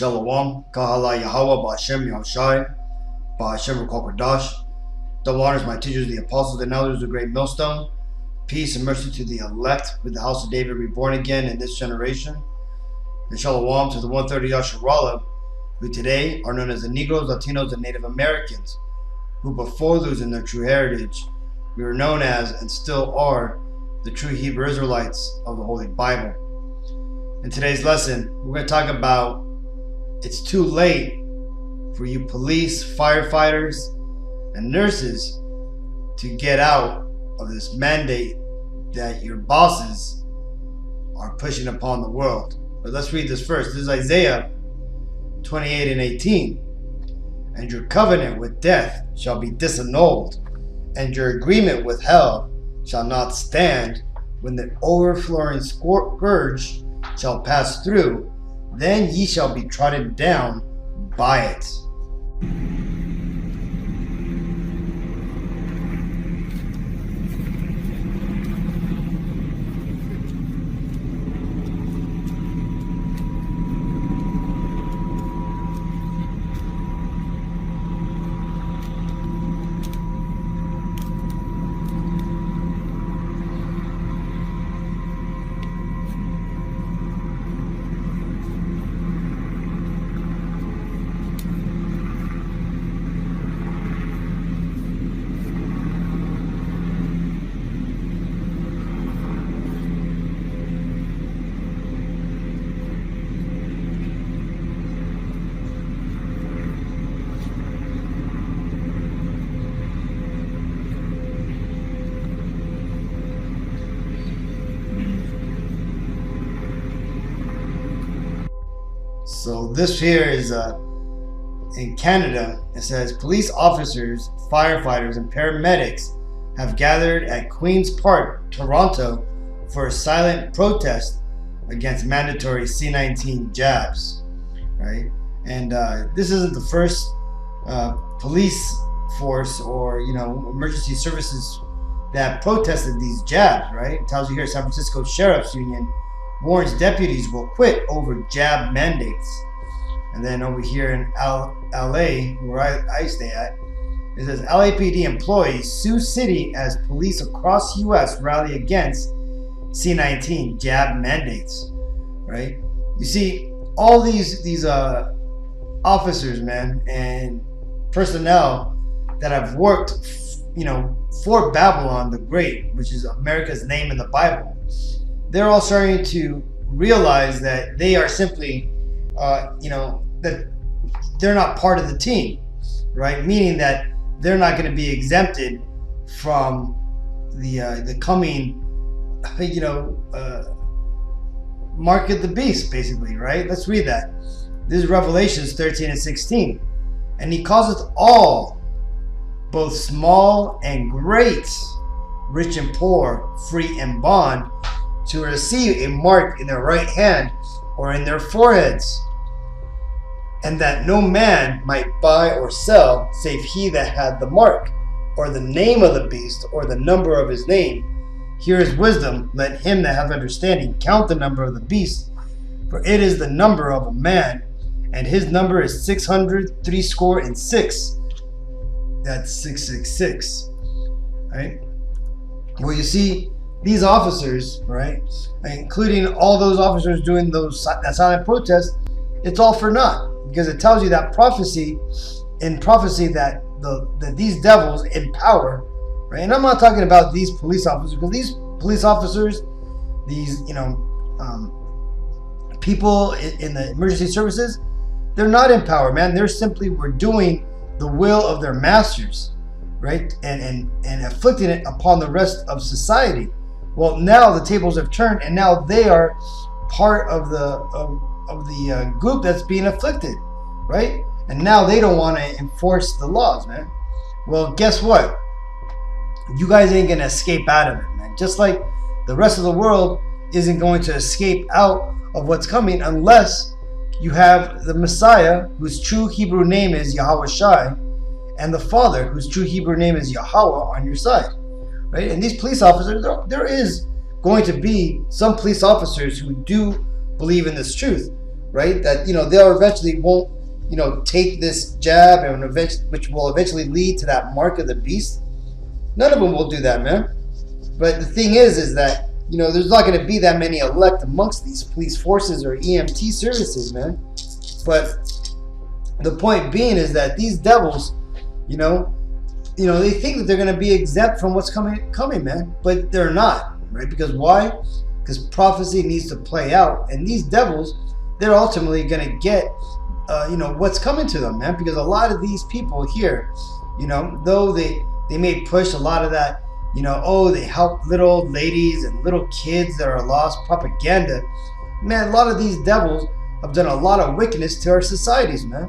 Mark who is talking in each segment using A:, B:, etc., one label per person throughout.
A: Shalom, Kahala Yahweh, Ba'ashem Yahushai, Ba'ashem Kokodash. Double honors my teachers, the apostles and elders, the great millstone. Peace and mercy to the elect, with the house of David reborn again in this generation. And Shalom to the 130 Yasharallah, who today are known as the Negroes, Latinos, and Native Americans, who before losing their true heritage, we were known as and still are the true Hebrew Israelites of the Holy Bible. In today's lesson, we're going to talk about it's too late for you police, firefighters, and nurses to get out of this mandate that your bosses are pushing upon the world. But let's read this first. This is Isaiah 28 and 18. And your covenant with death shall be disannulled, and your agreement with hell shall not stand when the overflowing scourge shall pass through. Then ye shall be trodden down by it. So this here is in Canada. It says police officers, firefighters, and paramedics have gathered at Queen's Park, Toronto, for a silent protest against mandatory C-19 jabs. Right, and this isn't the first police force or emergency services that protested these jabs. Right, it tells you here San Francisco Sheriff's Union warns deputies will quit over jab mandates. And then over here in LA, where I stay at, it says LAPD employees sue city as police across US rally against C-19 jab mandates. Right? You see, all these officers, man, and personnel that have worked, for Babylon the Great, which is America's name in the Bible, they're all starting to realize that they are simply, that they're not part of the team, right? Meaning that they're not going to be exempted from the coming, mark of the beast, basically, right? Let's read that. This is Revelations 13 and 16. And he causeth all, both small and great, rich and poor, free and bond, to receive a mark in their right hand or in their foreheads, and that no man might buy or sell save he that had the mark, or the name of the beast, or the number of his name. Here is wisdom. Let him that hath understanding count the number of the beast, for it is the number of a man, and his number is 666. That's 666. Right? Well, you see, these officers, right, including all those officers doing that silent protest, it's all for naught, because it tells you that prophecy that these devils in power, right? And I'm not talking about these police officers, because these police officers, these people in the emergency services, they're not in power, man. They're simply were doing the will of their masters, right, and afflicting it upon the rest of society. Well, now the tables have turned, and now they are part of the group that's being afflicted, right? And now they don't want to enforce the laws, man. Well, guess what? You guys ain't gonna escape out of it, man. Just like the rest of the world isn't going to escape out of what's coming unless you have the Messiah, whose true Hebrew name is Yahweh Shai, and the Father, whose true Hebrew name is Yahweh, on your side. Right? And these police officers, there is going to be some police officers who do believe in this truth. right? That they'll eventually won't take this jab, and which will eventually lead to that mark of the beast. None of them will do that, man. But the thing is that there's not going to be that many elect amongst these police forces or EMT services, man. But the point being is that these devils, they think that they're going to be exempt from what's coming, man. But they're not, right? Because why? Because prophecy needs to play out, and these devils, they're ultimately going to get, what's coming to them, man. Because a lot of these people here, though they may push a lot of that, they help little old ladies and little kids that are lost propaganda. Man, a lot of these devils have done a lot of wickedness to our societies, man.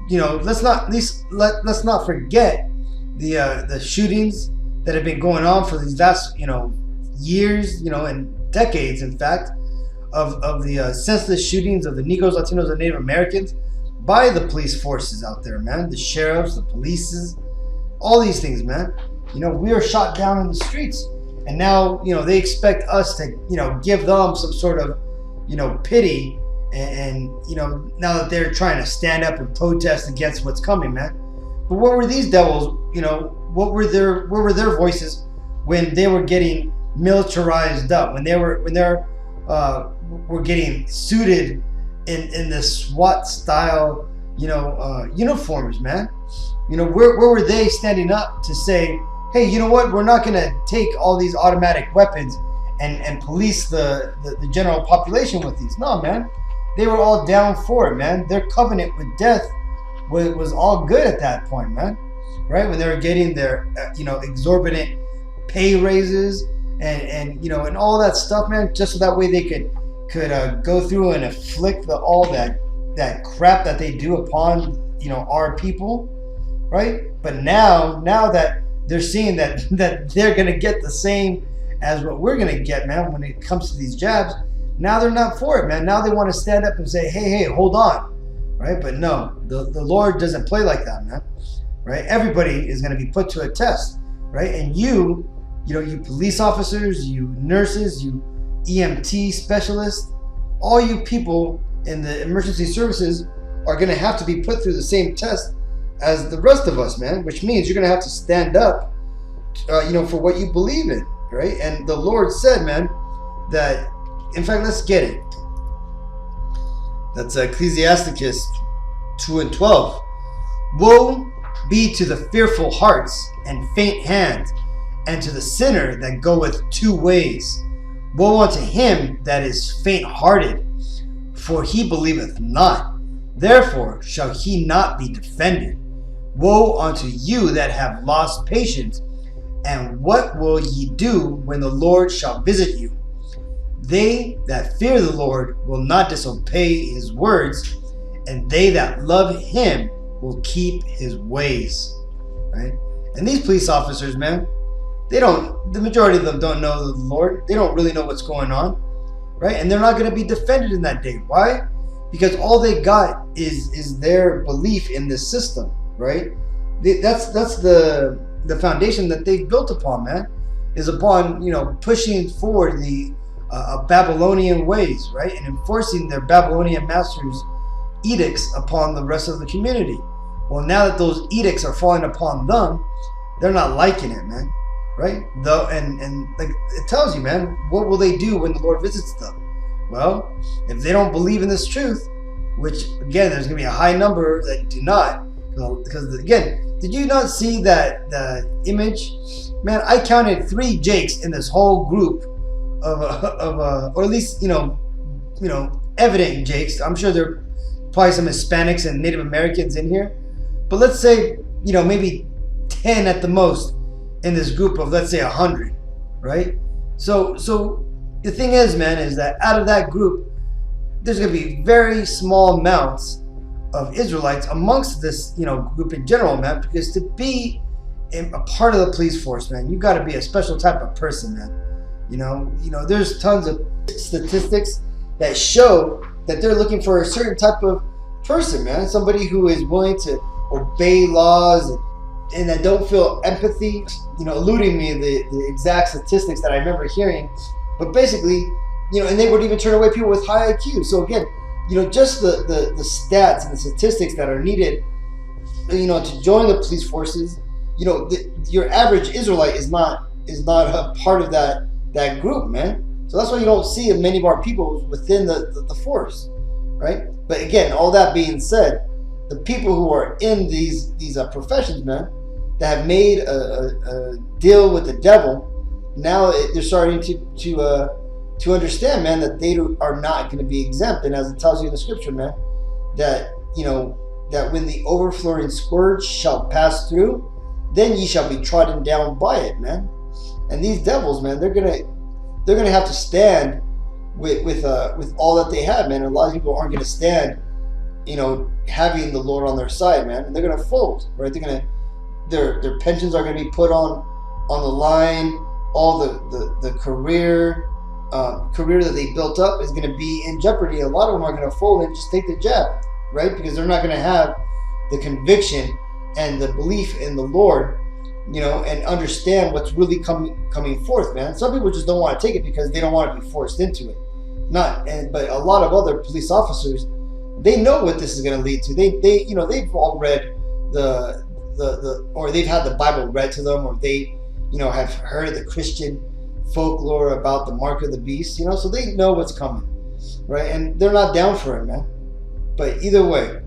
A: Let's not forget the shootings that have been going on for these last years, and decades, in fact, of the senseless shootings of the Negroes, Latinos, and Native Americans by the police forces out there, man. The sheriffs, the polices, all these things, man. We are shot down in the streets, and now they expect us to give them some sort of pity, and now that they're trying to stand up and protest against what's coming, man. But what were these devils? What were their voices when they were getting militarized up, when they're getting suited in the SWAT style uniforms, man? Where were they standing up to say, hey, you know what, we're not going to take all these automatic weapons and police the general population with these? No, man. They were all down for it, man. Their covenant with death was all good at that point, man. Right? When they were getting their exorbitant pay raises and all that stuff, man, just so that way they could go through and inflict all that crap that they do upon our people, right? But now that they're seeing that they're gonna get the same as what we're gonna get, man, when it comes to these jabs, now they're not for it, man. Now they want to stand up and say, hey, hold on, right? But no, the Lord doesn't play like that, man, right? Everybody is gonna be put to a test, right? And you police officers, you nurses, you EMT specialists, all you people in the emergency services are going to have to be put through the same test as the rest of us, man, which means you're going to have to stand up, for what you believe in, right? And the Lord said, man, that, in fact, let's get it. That's Ecclesiasticus 2:12. Woe be to the fearful hearts and faint hands, and to the sinner that goeth two ways. Woe unto him that is faint-hearted, for he believeth not, therefore shall he not be defended. Woe unto you that have lost patience, and what will ye do when the Lord shall visit you? They that fear the Lord will not disobey his words, and they that love him will keep his ways. Right? And these police officers, man, the majority of them don't know the Lord. They don't really know what's going on, right? And they're not going to be defended in that day. Why? Because all they got is their belief in this system, right? That's the foundation that they've built upon, man, is upon pushing forward the Babylonian ways, right, and enforcing their Babylonian masters' edicts upon the rest of the community. Well, now that those edicts are falling upon them, they're not liking it, man. Right? Though, and like it tells you, man, what will they do when the Lord visits them? Well, if they don't believe in this truth, which again, there's going to be a high number that do not, because again, did you not see that the image? Man, I counted 3 Jakes in this whole group or at least evident Jakes. I'm sure there are probably some Hispanics and Native Americans in here, but let's say maybe 10 at the most in this group of, let's say, 100, right? So the thing is, man, is that out of that group, there's going to be very small amounts of Israelites amongst this, group in general, man, because to be a part of the police force, man, you got to be a special type of person, man. There's tons of statistics that show that they're looking for a certain type of person, man, somebody who is willing to obey laws and that don't feel empathy, eluding me the exact statistics that I remember hearing, but basically, and they would even turn away people with high IQ. So again, just the stats and the statistics that are needed, to join the police forces. Your average Israelite is not a part of that group, man. So that's why you don't see many of our people within the force, right? But again, all that being said, the people who are in these professions, man, that have made a deal with the devil, now they're starting to understand, man, that they are not going to be exempt. And as it tells you in the scripture, man, that that when the overflowing scourge shall pass through, then ye shall be trodden down by it, man. And these devils, man, they're gonna have to stand with all that they have, man. And a lot of people aren't gonna stand, having the Lord on their side, man. And they're gonna fold, right? Their pensions are gonna be put on the line. All the career that they built up is gonna be in jeopardy. A lot of them are gonna fold and just take the jab, right? Because they're not gonna have the conviction and the belief in the Lord, and understand what's really coming forth, man. Some people just don't want to take it because they don't want to be forced into it. But a lot of other police officers, they know what this is going to lead to. They've all read or they've had the Bible read to them, or they, have heard the Christian folklore about the mark of the beast, so they know what's coming, right? And they're not down for it, man. But either way,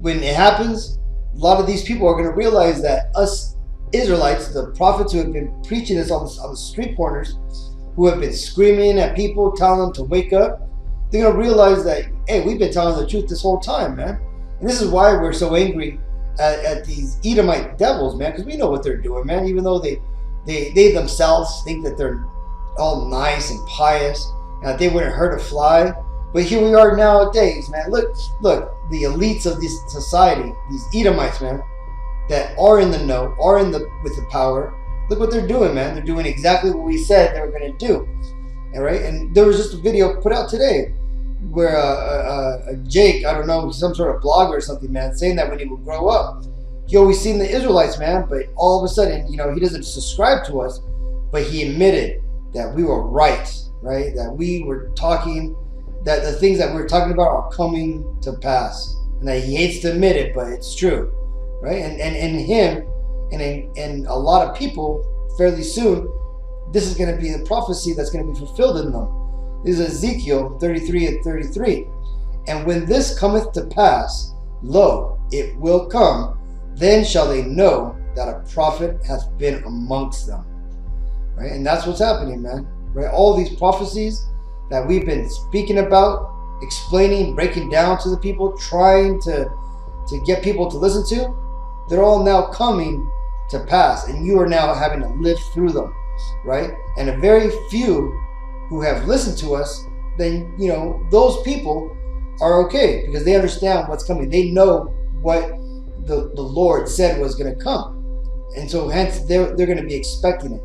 A: when it happens, a lot of these people are going to realize that us Israelites, the prophets who have been preaching this on the street corners, who have been screaming at people, telling them to wake up, they're going to realize that, hey, we've been telling the truth this whole time, man. And this is why we're so angry at these Edomite devils, man, because we know what they're doing, man. Even though they themselves think that they're all nice and pious, and that they wouldn't hurt a fly. But here we are nowadays, man. Look, the elites of this society, these Edomites, man, that are in the know, are with the power. Look what they're doing, man. They're doing exactly what we said they were going to do. All right, and there was just a video put out today where Jake, I don't know, some sort of blogger or something, man, saying that when he would grow up, he always seen the Israelites, man, but all of a sudden, he doesn't subscribe to us, but he admitted that we were right, that we were talking, that the things that we're talking about are coming to pass, and that he hates to admit it, but it's true, right? And him and a lot of people fairly soon, this is going to be the prophecy that's going to be fulfilled in them. This is Ezekiel 33:33. And when this cometh to pass, lo, it will come, then shall they know that a prophet hath been amongst them. Right? And that's what's happening, man. Right? All these prophecies that we've been speaking about, explaining, breaking down to the people, trying to get people to listen to, they're all now coming to pass, and you are now having to live through them, right? And a very few who have listened to us, then those people are okay because they understand what's coming. They know what the Lord said was going to come, and so hence they're going to be expecting it.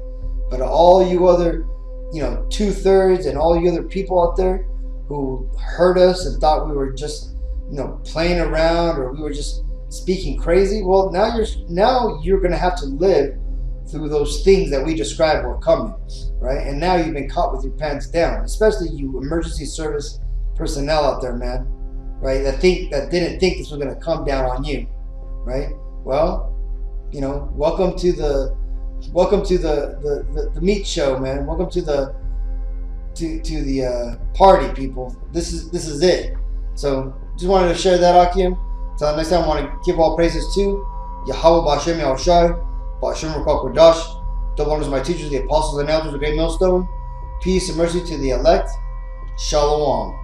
A: But all you other 2/3 and all you other people out there who heard us and thought we were just playing around, or we were just speaking crazy, well, now you're going to have to live through those things that we described were coming, right? And now you've been caught with your pants down, especially you emergency service personnel out there, man, right? That didn't think this was going to come down on you, right? Well, welcome to the meat show, man. Welcome to the party, people. This is it. So just wanted to share that, Akim. Until next time, I want to give all praises to Yahweh B'Hashem Yahushai, B'Hashem Ruach Kodash. Double honors my teachers, the apostles and elders, the great millstone. Peace and mercy to the elect. Shalom.